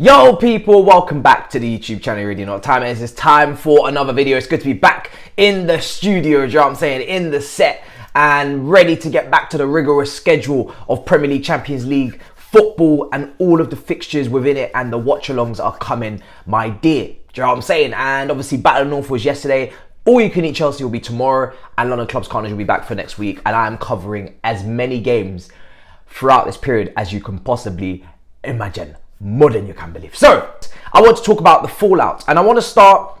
Yo people, welcome back to the YouTube channel. You already know what time it is. It's time for another video. It's good to be back in the studio, you know what I'm saying, in the set, and ready to get back to the rigorous schedule of Premier League, Champions League football and all of the fixtures within it, and the watch-alongs are coming, my dear. Do you know what I'm saying? And obviously Battle of North was yesterday. All You Can Eat Chelsea will be tomorrow, and London Clubs Carnage will be back for next week, and I am covering as many games throughout this period as you can possibly imagine. More than you can believe. So, I want to talk about the fallout, and I want to start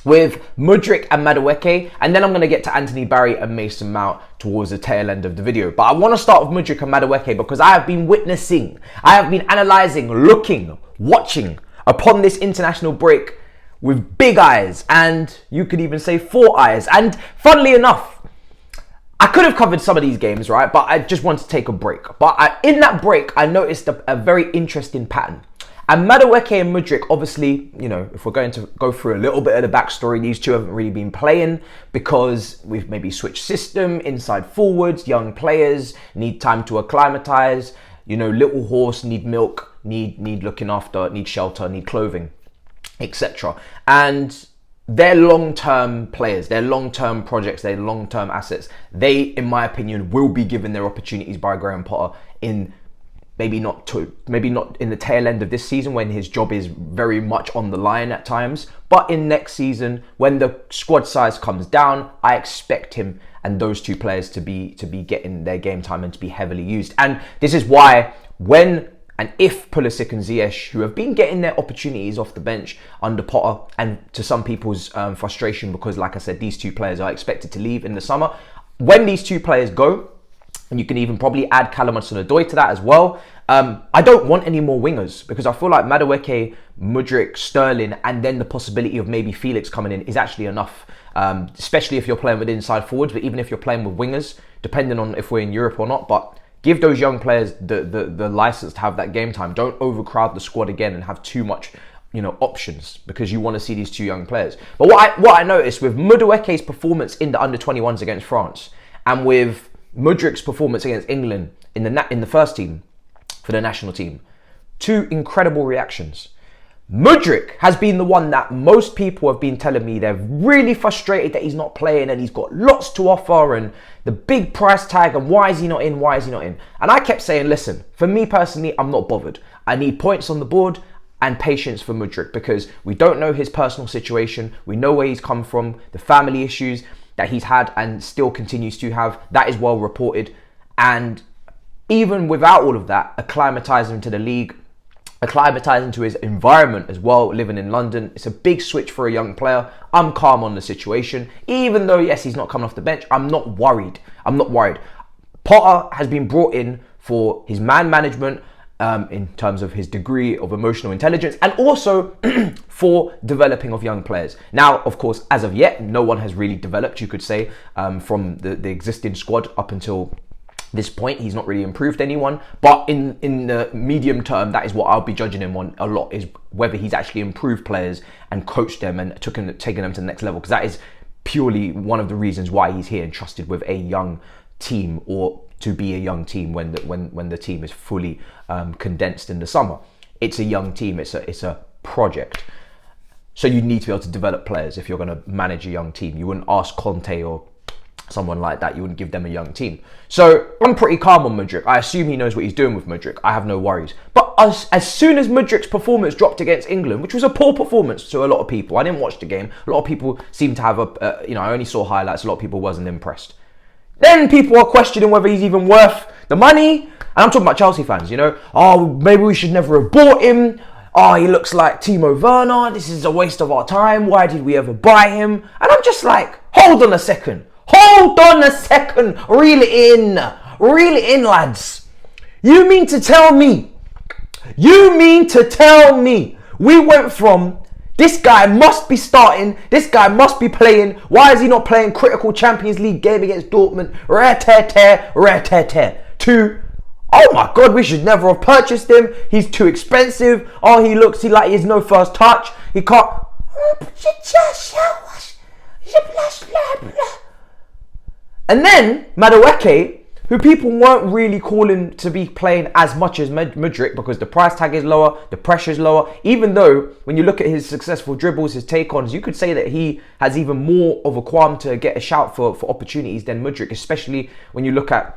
with Mudryk and Madueke, and then I'm going to get to Anthony Barry and Mason Mount towards the tail end of the video. But I want to start with Mudryk and Madueke because I have been witnessing, I have been analysing, looking, watching upon this international break with big eyes, and you could even say 4 eyes. And funnily enough, I could have covered some of these games, right? But I just wanted to take a break. But in that break, I noticed a very interesting pattern. And Madueke and Mudryk, obviously, you know, if we're going to go through a little bit of the backstory, these two haven't really been playing because we've maybe switched system, inside forwards, young players, need time to acclimatise, you know, little horse, need milk, need looking after, need shelter, need clothing, etc. And they're long-term players, they're long-term projects, they're long-term assets. They, in my opinion, will be given their opportunities by Graham Potter in maybe not in the tail end of this season when his job is very much on the line at times, but in next season when the squad size comes down, I expect him and those two players to be getting their game time and to be heavily used. And this is why when and if Pulisic and Ziyech, who have been getting their opportunities off the bench under Potter, and to some people's frustration because, like I said, these two players are expected to leave in the summer. When these two players go, and you can even probably add Callum Hudson-Odoi to that as well, I don't want any more wingers because I feel like Madueke, Mudryk, Sterling, and then the possibility of maybe Felix coming in is actually enough, especially if you're playing with inside forwards, but even if you're playing with wingers, depending on if we're in Europe or not. But give those young players the license to have that game time. Don't overcrowd the squad again and have too much, you know, options because you want to see these two young players. But what I noticed with Madueke's performance in the under-21s against France and with Mudryk's performance against England in the first team for the national team, 2 incredible reactions. Mudryk has been the one that most people have been telling me they're really frustrated that he's not playing and he's got lots to offer and the big price tag and why is he not in, why is he not in? And I kept saying, listen, for me personally, I'm not bothered. I need points on the board and patience for Mudryk because we don't know his personal situation. We know where he's come from, the family issues that he's had and still continues to have. That is well reported. And even without all of that, acclimatising to the league, acclimatising to his environment as well, living in London. It's a big switch for a young player. I'm calm on the situation. Even though, yes, he's not coming off the bench, I'm not worried. I'm not worried. Potter has been brought in for his man management in terms of his degree of emotional intelligence and also for developing of young players. Now, of course, as of yet, no one has really developed, you could say, from the existing squad up until this point. He's not really improved anyone, but in the medium term, that is what I'll be judging him on a lot, is whether he's actually improved players and coached them and taken them to the next level, because that is purely one of the reasons why he's here and trusted with a young team, or to be a young team when the team is fully condensed in the summer. It's a young team, it's a project. So you need to be able to develop players if you're going to manage a young team. You wouldn't ask Conte or someone like that, you wouldn't give them a young team. So I'm pretty calm on Mudryk. I assume he knows what he's doing with Mudryk. I have no worries. But as soon as Mudryk's performance dropped against England, which was a poor performance to a lot of people, I didn't watch the game. A lot of people seem to have I only saw highlights. A lot of people wasn't impressed. Then people are questioning whether he's even worth the money. And I'm talking about Chelsea fans, you know. Oh, maybe we should never have bought him. Oh, he looks like Timo Werner. This is a waste of our time. Why did we ever buy him? And I'm just like, hold on a second. Hold on a second. Reel it in. Reel it in, lads. You mean to tell me we went from this guy must be starting, this guy must be playing, why is he not playing critical Champions League game against Dortmund, to, oh my God, we should never have purchased him, he's too expensive, oh, he looks like he has no first touch, he can't, and then Madueke who people weren't really calling to be playing as much as Mudryk because the price tag is lower, the pressure is lower. Even though when you look at his successful dribbles, his take-ons, you could say that he has even more of a qualm to get a shout for opportunities than Mudryk, especially when you look at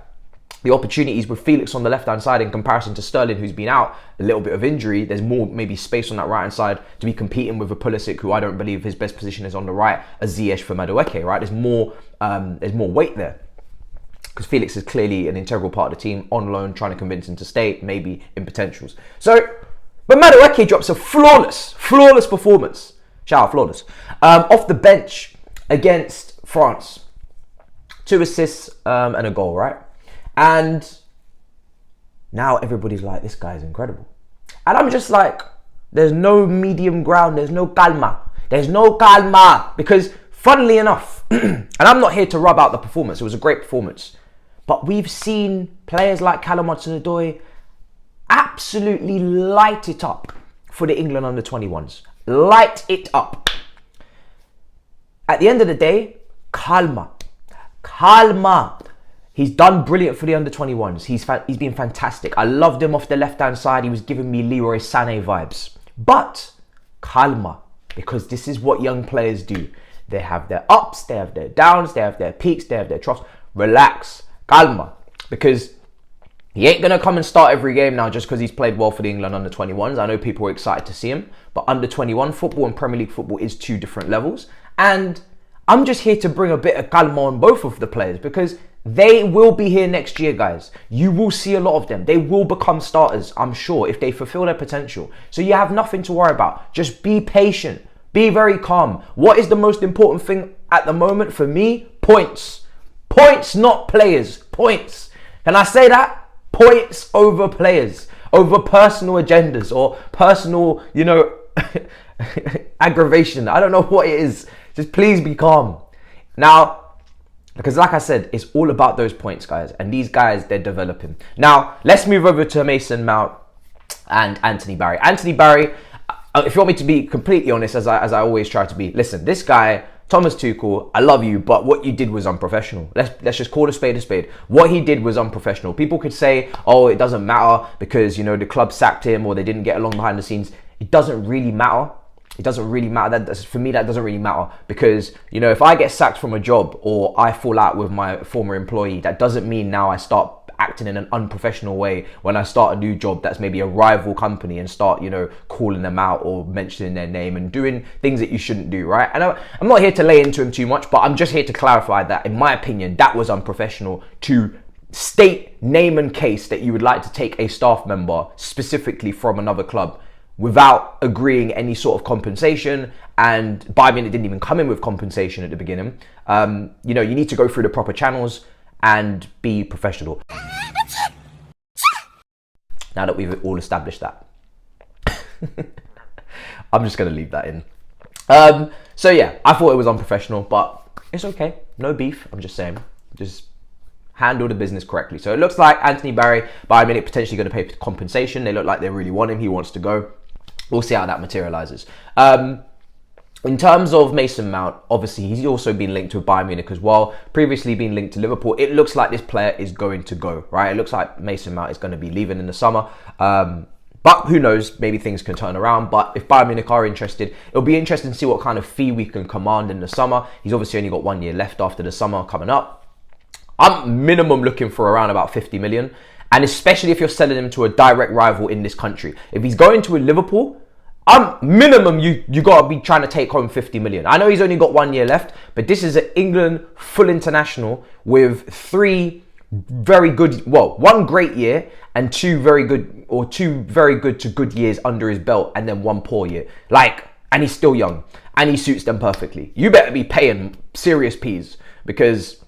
the opportunities with Felix on the left-hand side in comparison to Sterling, who's been out a little bit of injury. There's more maybe space on that right-hand side to be competing with a Pulisic, who I don't believe his best position is on the right, a Ziyech for Madueke, right? There's more weight there. Because Felix is clearly an integral part of the team, on loan, trying to convince him to stay, maybe in potentials. So, but Madueke drops a flawless performance. Shout out, flawless. Off the bench against France. 2 assists and a goal, right? And now everybody's like, this guy's incredible. And I'm just like, there's no medium ground. There's no calma. There's no calma. Because funnily enough, and I'm not here to rub out the performance. It was a great performance. But we've seen players like Callum Hudson-Odoi absolutely light it up for the England under-21s. Light it up. At the end of the day, calma. Calma. He's done brilliant for the under-21s. He's been fantastic. I loved him off the left-hand side. He was giving me Leroy Sané vibes. But calma, because this is what young players do. They have their ups, they have their downs, they have their peaks, they have their troughs. Relax, calma, because he ain't going to come and start every game now just because he's played well for the England under-21s. I know people are excited to see him, but under-21 football and Premier League football is 2 different levels. And I'm just here to bring a bit of calma on both of the players because they will be here next year, guys. You will see a lot of them. They will become starters, I'm sure, if they fulfill their potential. So you have nothing to worry about. Just be patient. Be very calm. What is the most important thing at the moment for me? Points. Points, not players. Points. Can I say that? Points over players. Over personal agendas or personal, aggravation. I don't know what it is. Just please be calm. Now, because like I said, it's all about those points, guys. And these guys, they're developing. Now, let's move over to Mason Mount and Anthony Barry. Anthony Barry, if you want me to be completely honest, as I always try to be, listen, this guy, Thomas Tuchel, I love you, but what you did was unprofessional. Let's just call a spade a spade. What he did was unprofessional. People could say, oh, it doesn't matter because, the club sacked him or they didn't get along behind the scenes. It doesn't really matter. It doesn't really matter. For me, that doesn't really matter because, if I get sacked from a job or I fall out with my former employee, that doesn't mean now I start acting in an unprofessional way when I start a new job that's maybe a rival company and start, calling them out or mentioning their name and doing things that you shouldn't do, right? And I'm not here to lay into him too much, but I'm just here to clarify that, in my opinion, that was unprofessional to state, name and case that you would like to take a staff member specifically from another club without agreeing any sort of compensation. And Bayern Munich didn't even come in with compensation at the beginning. You need to go through the proper channels and be professional. Now that we've all established that. I'm just going to leave that in. So yeah, I thought it was unprofessional, but it's okay. No beef. I'm just saying. Just handle the business correctly. So it looks like Anthony Barry, Bayern Munich, potentially going to pay compensation. They look like they really want him. He wants to go. We'll see how that materializes. In terms of Mason Mount, obviously he's also been linked to Bayern Munich as well. Previously been linked to Liverpool. It looks like this player is going to go, right? It looks like Mason Mount is going to be leaving in the summer. But who knows? Maybe things can turn around. But if Bayern Munich are interested, it'll be interesting to see what kind of fee we can command in the summer. He's obviously only got 1 year left after the summer coming up. I'm minimum looking for around about 50 million. And especially if you're selling him to a direct rival in this country. If he's going to a Liverpool, minimum you got to be trying to take home 50 million. I know he's only got 1 year left, but this is an England full international with 3 very good, well, 1 great year and 2 very good to good years under his belt, and then 1 poor year. And he's still young and he suits them perfectly. You better be paying serious P's because,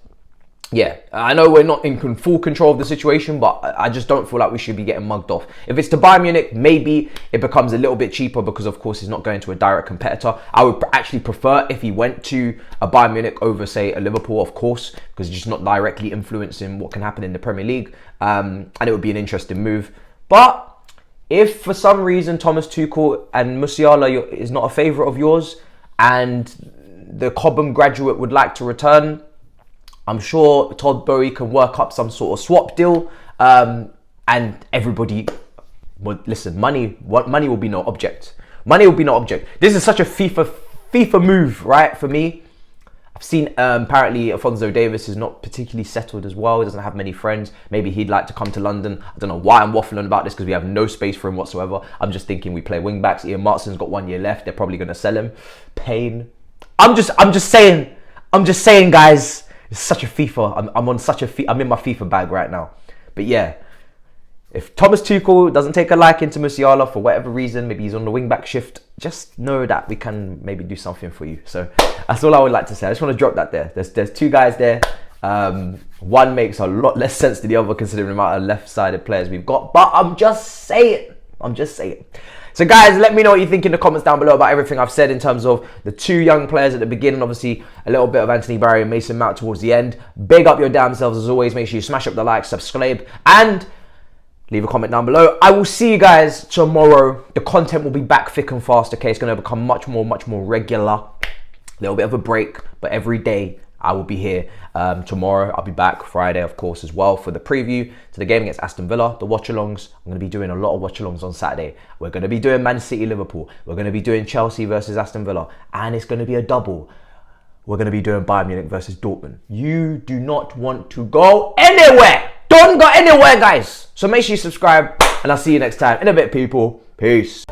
yeah, I know we're not in full control of the situation, but I just don't feel like we should be getting mugged off. If it's to Bayern Munich, maybe it becomes a little bit cheaper because, of course, he's not going to a direct competitor. I would actually prefer if he went to a Bayern Munich over, say, a Liverpool, of course, because he's just not directly influencing what can happen in the Premier League. And it would be an interesting move. But if for some reason Thomas Tuchel and Musiala is not a favourite of yours and the Cobham graduate would like to return, I'm sure Todd Boehly can work up some sort of swap deal, and everybody would listen. Money will be no object. Money will be no object. This is such a FIFA move, right? For me, I've seen apparently Alphonso Davies is not particularly settled as well. He doesn't have many friends. Maybe he'd like to come to London. I don't know why I'm waffling about this, because we have no space for him whatsoever. I'm just thinking we play wing backs. Ian Martin's got 1 year left. They're probably going to sell him. Pain. I'm just saying, guys. It's such a FIFA. I'm in my FIFA bag right now. But yeah, if Thomas Tuchel doesn't take a liking to Musiala for whatever reason, maybe he's on the wing back shift, just know that we can maybe do something for you. So that's all I would like to say. I just want to drop that there. There's two guys there. One makes a lot less sense to the other considering the amount of left-sided players we've got. But I'm just saying. So guys, let me know what you think in the comments down below about everything I've said in terms of the two young players at the beginning. Obviously, a little bit of Anthony Barry and Mason Mount towards the end. Big up your damn selves as always. Make sure you smash up the like, subscribe, and leave a comment down below. I will see you guys tomorrow. The content will be back thick and fast, okay? It's going to become much more regular. A little bit of a break, but every day I will be here. Tomorrow I'll be back, Friday of course as well, for the preview to the game against Aston Villa, the watch-alongs. I'm going to be doing a lot of watch-alongs on Saturday. We're going to be doing Man City, Liverpool. We're going to be doing Chelsea versus Aston Villa. And it's going to be a double. We're going to be doing Bayern Munich versus Dortmund. You do not want to go anywhere. Don't go anywhere, guys. So make sure you subscribe, and I'll see you next time. In a bit, people. Peace.